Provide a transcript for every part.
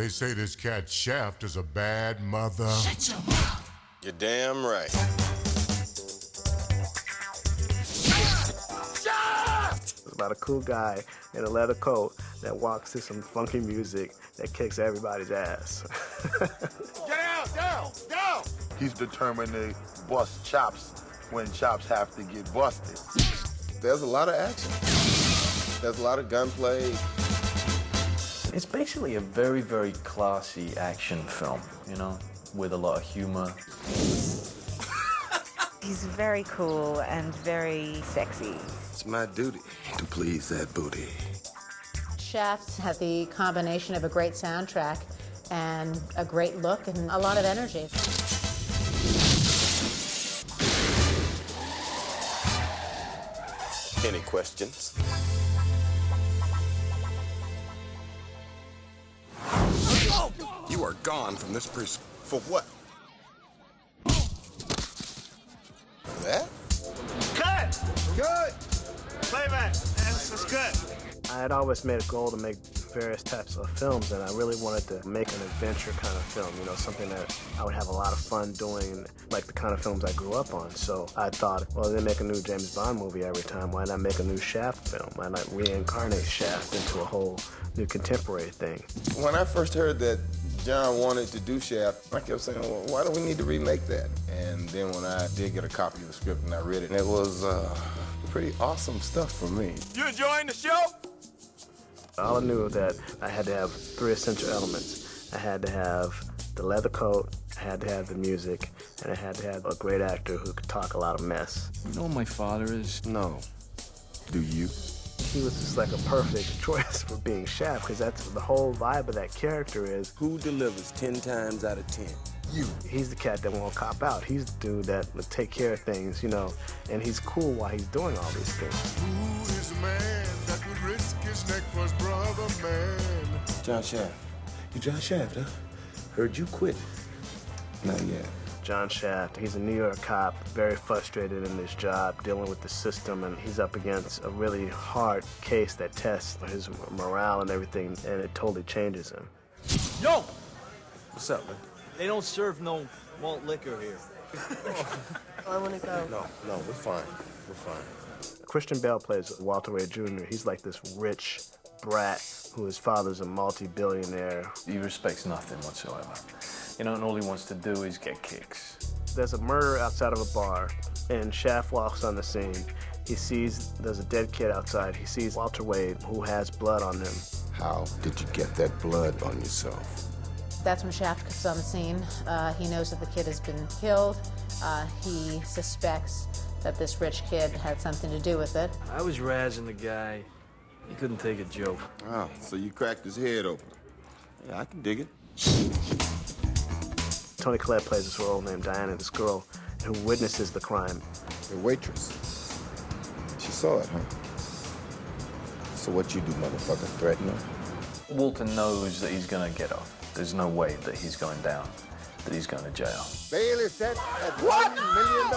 They say this cat Shaft is a bad mother. Shut your mouth. You're damn right. It's about a cool guy in a leather coat that walks to some funky music that kicks everybody's ass. Get out, down. He's determined to bust chops when chops have to get busted. There's a lot of action. There's a lot of gunplay. It's basically a very, very classy action film, you know, with a lot of humor. He's very cool and very sexy. It's my duty to please that booty. Shaft has the combination of a great soundtrack and a great look and a lot of energy. Any questions? You are gone from this prison. For what? That? Cut! Good! Playback. That's good. I had always made a goal to make various types of films, and I really wanted to make an adventure kind of film, you know, something that I would have a lot of fun doing, like the kind of films I grew up on. So I thought, well, they make a new James Bond movie every time. Why not make a new Shaft film? Why not reincarnate Shaft into a whole new contemporary thing? When I first heard that John wanted to do Shaft, I kept saying, well, why do we need to remake that? And then when I did get a copy of the script and I read it, it was pretty awesome stuff for me. You enjoying the show? All I knew that I had to have three essential elements. I had to have the leather coat, I had to have the music, and I had to have a great actor who could talk a lot of mess. You know what my father is? No. Do you? He was just like a perfect choice for being Shaft, because that's the whole vibe of that character is, Who delivers 10 times out of 10? You. he's the cat that won't cop out. He's the dude that will take care of things, you know, and he's cool while he's doing all these things. Who is the man that would risk his neck for his brother, man? John Shaft. You John Shaft, huh? Heard you quit. Not yet. John Shaft, he's a New York cop, very frustrated in his job, dealing with the system, and he's up against a really hard case that tests his morale and everything, and it totally changes him. Yo! What's up, man? They don't serve no malt liquor here. I want to go. No, we're fine. We're fine. Christian Bale plays Walter Ray Jr. He's like this rich brat who his father's a multi-billionaire. He respects nothing whatsoever. You know, and all he wants to do is get kicks. There's a murder outside of a bar, and Shaft walks on the scene. He sees there's a dead kid outside. He sees Walter Wade, who has blood on him. How did you get that blood on yourself? That's when Shaft comes on the scene. He knows that the kid has been killed. He suspects that this rich kid had something to do with it. I was razzing the guy. He couldn't take a joke. Oh, so you cracked his head open. Yeah, I can dig it. Toni Collette plays this role named Diana, this girl who witnesses the crime. The waitress. She saw it, huh? So what you do, motherfucker? Threaten her? Walter knows that he's gonna get off. There's no way that he's going down, that he's going to jail. Bail is set at $1 million.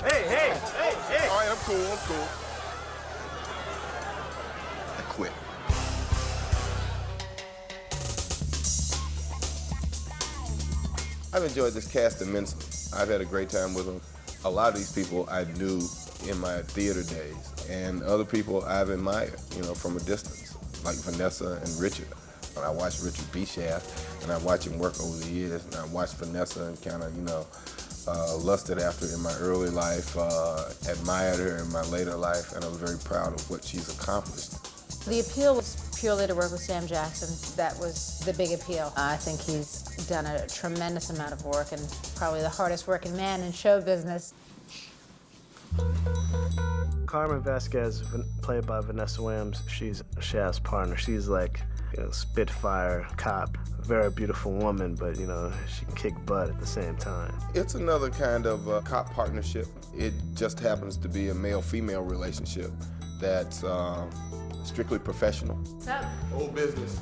Hey! All right, I'm cool. I quit. I've enjoyed this cast immensely. I've had a great time with them. A lot of these people I knew in my theater days, and other people I've admired, you know, from a distance, like Vanessa and Richard. When I watched Richard B. Shaft, and I watched him work over the years, and I watched Vanessa and kind of, you know, lusted after her in my early life, admired her in my later life, and I was very proud of what she's accomplished. The appeal was purely to work with Sam Jackson. That was the big appeal. I think he's done a tremendous amount of work and probably the hardest working man in show business. Carmen Vasquez, played by Vanessa Williams, she's Shaft's partner. She's like, you know, spitfire cop, very beautiful woman, but, you know, she can kick butt at the same time. It's another kind of cop partnership. It just happens to be a male-female relationship that's strictly professional. What's up? Old business.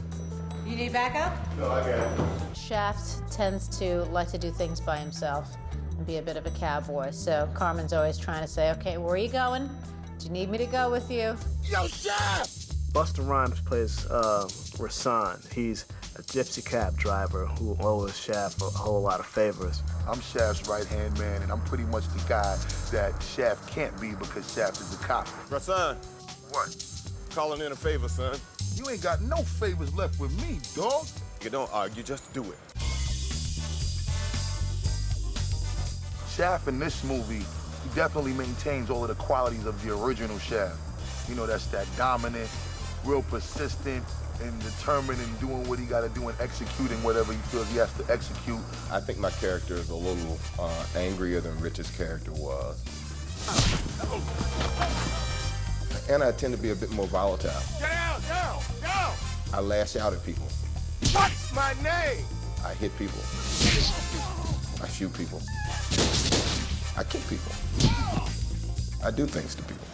You need backup? No, I got it. Shaft tends to like to do things by himself and be a bit of a cowboy. So Carmen's always trying to say, okay, where are you going? Do you need me to go with you? Yo, Shaft! Busta Rhymes plays Rasan. He's a gypsy cab driver who owes Shaft a whole lot of favors. I'm Shaft's right-hand man, and I'm pretty much the guy that Shaft can't be because Shaft is a cop. Rasan, What? calling in a favor, son. You ain't got no favors left with me, dog. You don't argue, just do it. Shaft in this movie, he definitely maintains all of the qualities of the original Shaft. You know, that's that dominant, real persistent, and determined in doing what he got to do and executing whatever he feels he has to execute. I think my character is a little angrier than Rich's character was. And I tend to be a bit more volatile. Down! I lash out at people. What's my name? I hit people. I shoot people. I kick people. I do things to people.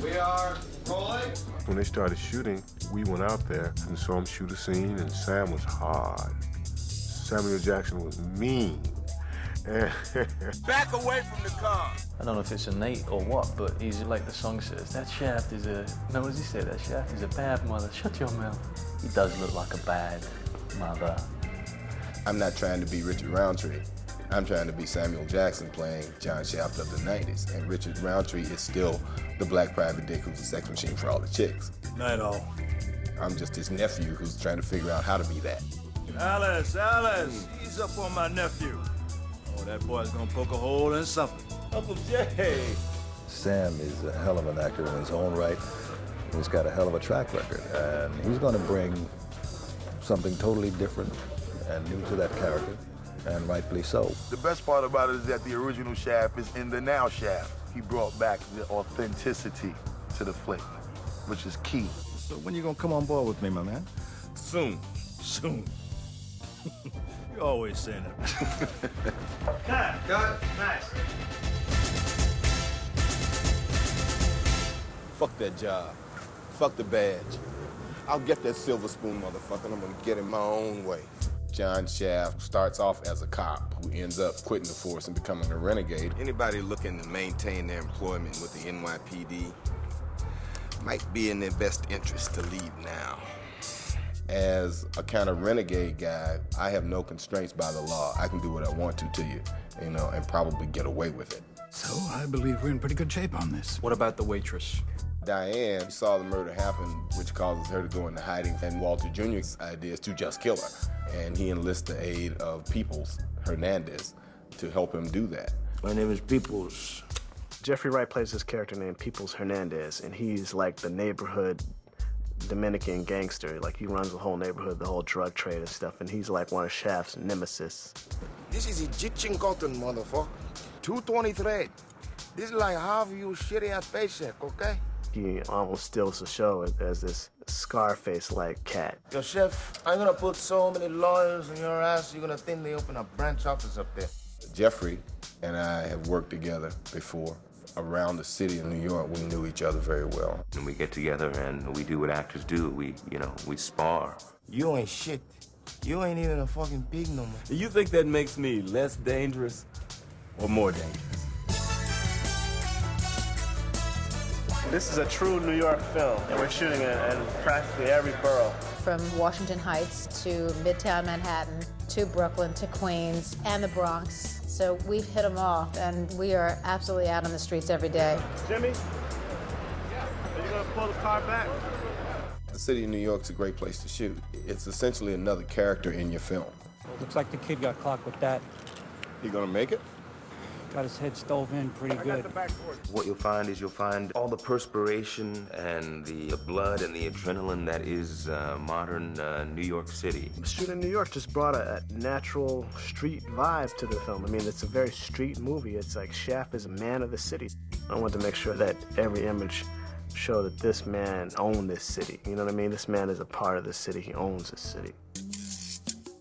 We are rolling. When they started shooting, we went out there and saw him shoot a scene, and Sam was hard. Samuel Jackson was mean. Back away from the car. I don't know if it's innate or what, but he's like the song says, that Shaft is a, no, what does he say? That Shaft is a bad mother. Shut your mouth. He does look like a bad mother. I'm not trying to be Richard Roundtree. I'm trying to be Samuel Jackson playing John Shaft of the 90s. And Richard Roundtree is still the black private dick who's a sex machine for all the chicks. Not all. I'm just his nephew who's trying to figure out how to be that. Alice, ease up on my nephew. Oh, that boy's gonna poke a hole in something. Uncle Jay. Sam is a hell of an actor in his own right. He's got a hell of a track record, and he's going to bring something totally different and new to that character, and rightfully so. The best part about it is that the original Shaft is in the now Shaft. He brought back the authenticity to the flick, which is key. So when you gonna come on board with me, my man? Soon. You're always saying that. Cut. Nice. Fuck that job. Fuck the badge. I'll get that silver spoon, motherfucker, and I'm gonna get it my own way. John Shaft starts off as a cop who ends up quitting the force and becoming a renegade. Anybody looking to maintain their employment with the NYPD might be in their best interest to leave now. As a kind of renegade guy, I have no constraints by the law. I can do what I want to you, you know, and probably get away with it. So I believe we're in pretty good shape on this. What about the waitress? Diane saw the murder happen, which causes her to go into hiding, and Walter Jr.'s idea is to just kill her. And he enlists the aid of Peoples Hernandez to help him do that. My name is Peoples. Jeffrey Wright plays this character named Peoples Hernandez, and he's like the neighborhood Dominican gangster. Like, he runs the whole neighborhood, the whole drug trade and stuff, and he's like one of Shaft's nemesis. This is Egyptian cotton, motherfucker. 223. This is like half of you shitty-ass paycheck, okay? He almost steals the show as this Scarface-like cat. Yo, Chef, I'm gonna put so many lawyers on your ass, you're gonna think they open a branch office up there. Jeffrey and I have worked together before. Around the city of New York, we knew each other very well. And we get together and we do what actors do. We spar. You ain't shit. You ain't even a fucking pig no more. Do you think that makes me less dangerous or more dangerous? This is a true New York film, and we're shooting it in practically every borough. From Washington Heights to Midtown Manhattan, to Brooklyn, to Queens, and the Bronx. So we've hit them all, and we are absolutely out on the streets every day. Jimmy, are you gonna pull the car back? The city of New York's a great place to shoot. It's essentially another character in your film. Looks like the kid got clocked with that. You gonna make it? Got his head stove in pretty good. What you'll find is all the perspiration and the blood and the adrenaline that is modern New York City. Shooting in New York just brought a natural street vibe to the film. I mean, it's a very street movie. It's like Shaft is a man of the city. I wanted to make sure that every image showed that this man owned this city. You know what I mean? This man is a part of the city. He owns this city.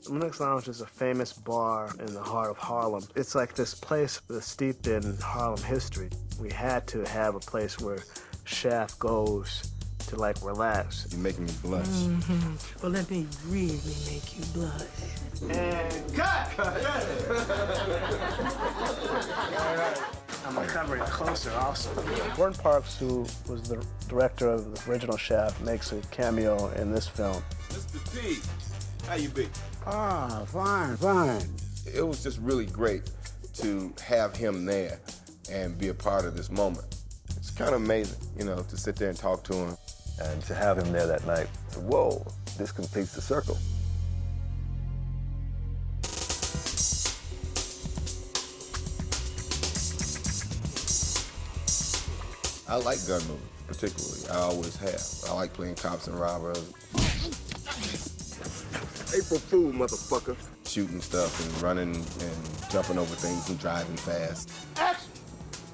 Linux Lounge is a famous bar in the heart of Harlem. It's like this place that's steeped in Harlem history. We had to have a place where Shaft goes to, like, relax. You're making me blush. Mm-hmm. Well, let me really make you blush. And cut! All right. I'm gonna cover it closer also. Gordon Parks, who was the director of the original Shaft, makes a cameo in this film. Mr. T, how you be? Ah, fine, fine. It was just really great to have him there and be a part of this moment. It's kind of amazing, you know, to sit there and talk to him. And to have him there that night, whoa, this completes the circle. I like gun movies, particularly. I always have. I like playing cops and robbers. April Fool, motherfucker. Shooting stuff and running and jumping over things and driving fast.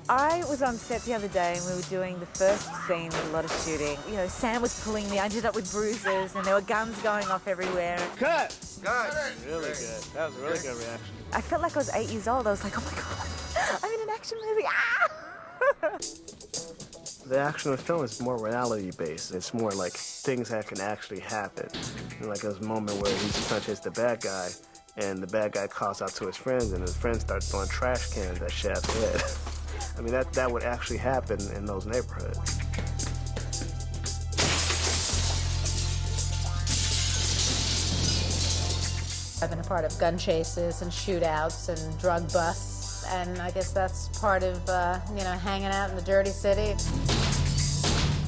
I was on set the other day and we were doing the first scene with a lot of shooting. You know, Sam was pulling me, I ended up with bruises and there were guns going off everywhere. Cut! Gun! Really good. That was a really good reaction. I felt like I was 8 years old. I was like, oh my God, I'm in an action movie. Ah! The action of the film is more reality-based. It's more like things that can actually happen. And like there's a moment where he's trying to chase the bad guy, and the bad guy calls out to his friends, and his friends start throwing trash cans at Shaft's head. I mean, that would actually happen in those neighborhoods. I've been a part of gun chases and shootouts and drug busts. And I guess that's part of, you know, hanging out in the dirty city.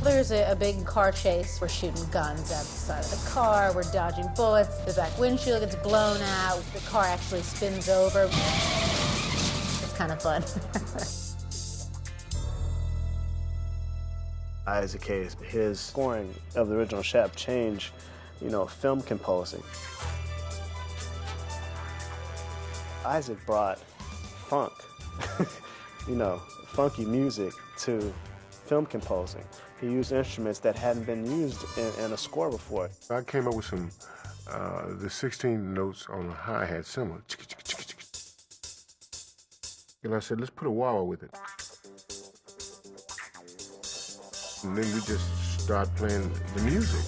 There's a big car chase. We're shooting guns out the side of the car. We're dodging bullets. The back windshield gets blown out. The car actually spins over. It's kind of fun. Isaac Hayes, his scoring of the original Shaft changed, you know, film composing. Isaac brought funk, you know, funky music to film composing. He used instruments that hadn't been used in a score before. I came up with some, the 16 notes on a hi-hat similar. And I said, let's put a wah-wah with it. And then we just start playing the music.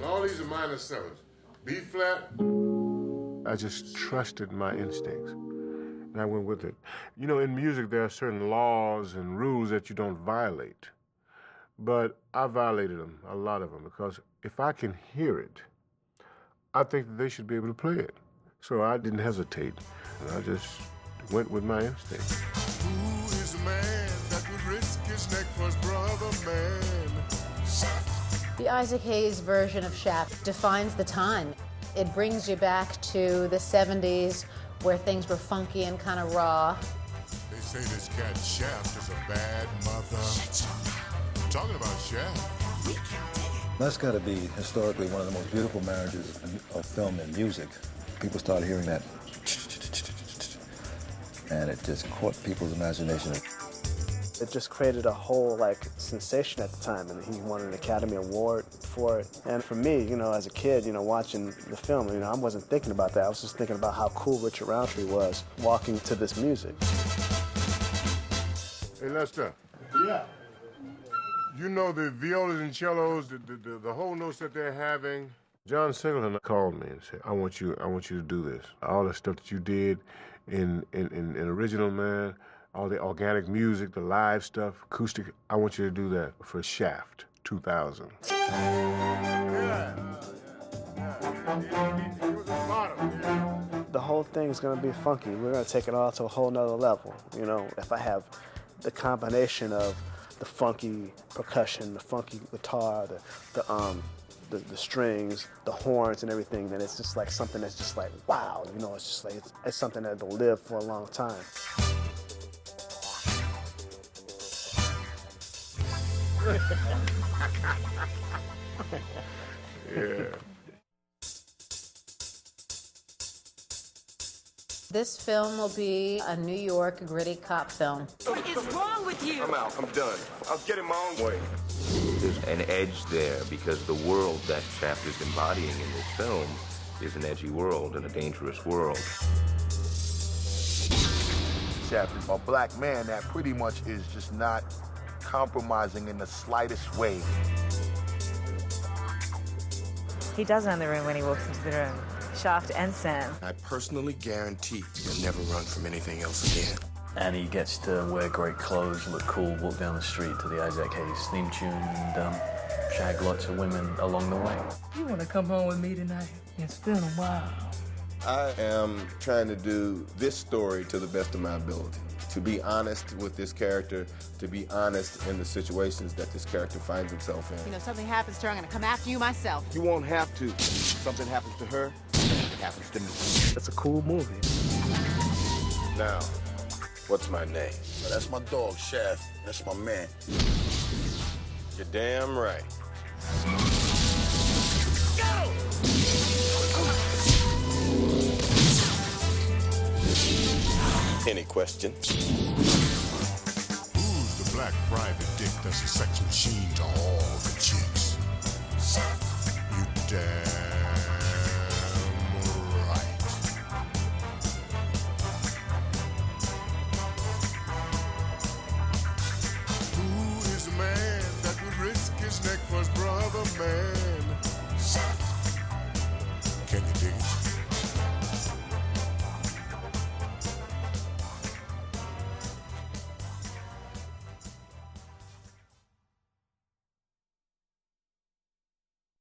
All these are minor sevens. B flat. I just trusted my instincts, and I went with it. You know, in music, there are certain laws and rules that you don't violate, but I violated them, a lot of them, because if I can hear it, I think that they should be able to play it. So I didn't hesitate, and I just went with my instinct. Who is the man that would risk his neck for his brother, man? The Isaac Hayes version of Shaft defines the time. It brings you back to the 70s where things were funky and kind of raw. They say this cat Shaft is a bad mother. I'm talking about Shaft. That's got to be historically one of the most beautiful marriages of film and music. People started hearing that, and it just caught people's imagination. It just created a whole, like, sensation at the time, and he won an Academy Award for it. And for me, you know, as a kid, you know, watching the film, you know, I wasn't thinking about that. I was just thinking about how cool Richard Roundtree was walking to this music. Hey, Lester. Yeah. You know the violas and cellos, the whole notes that they're having. John Singleton called me and said, I want you to do this. All the stuff that you did in Original Man, all the organic music, the live stuff, acoustic, I want you to do that for Shaft 2000. The whole thing is going to be funky. We're going to take it all to a whole nother level. You know, if I have the combination of the funky percussion, the funky guitar, the strings, the horns and everything, then it's just like something that's just like, wow, you know, it's just like, it's something that'll live for a long time. Yeah. This film will be a New York gritty cop film. What is wrong with you? I'm out. I'm done. I'll get in my own way. There's an edge there because the world that Shaft is embodying in this film is an edgy world and a dangerous world. Shaft is a black man that pretty much is just not compromising in the slightest way. He does own the room when he walks into the room. Shaft and Sam. I personally guarantee you'll never run from anything else again. And he gets to wear great clothes, look cool, walk down the street to the Isaac Hayes theme tune, and shag lots of women along the way. You want to come home with me tonight? It's been a while. I am trying to do this story to the best of my ability. To be honest with this character, to be honest in the situations that this character finds himself in. You know, something happens to her, I'm gonna come after you myself. You won't have to. If something happens to her, it happens to me. It's a cool movie. Now, what's my name? That's my dog, Shaft. That's my man. You're damn right. Go! Any questions? Who's the black private dick that's a sex machine to all the chicks? You damn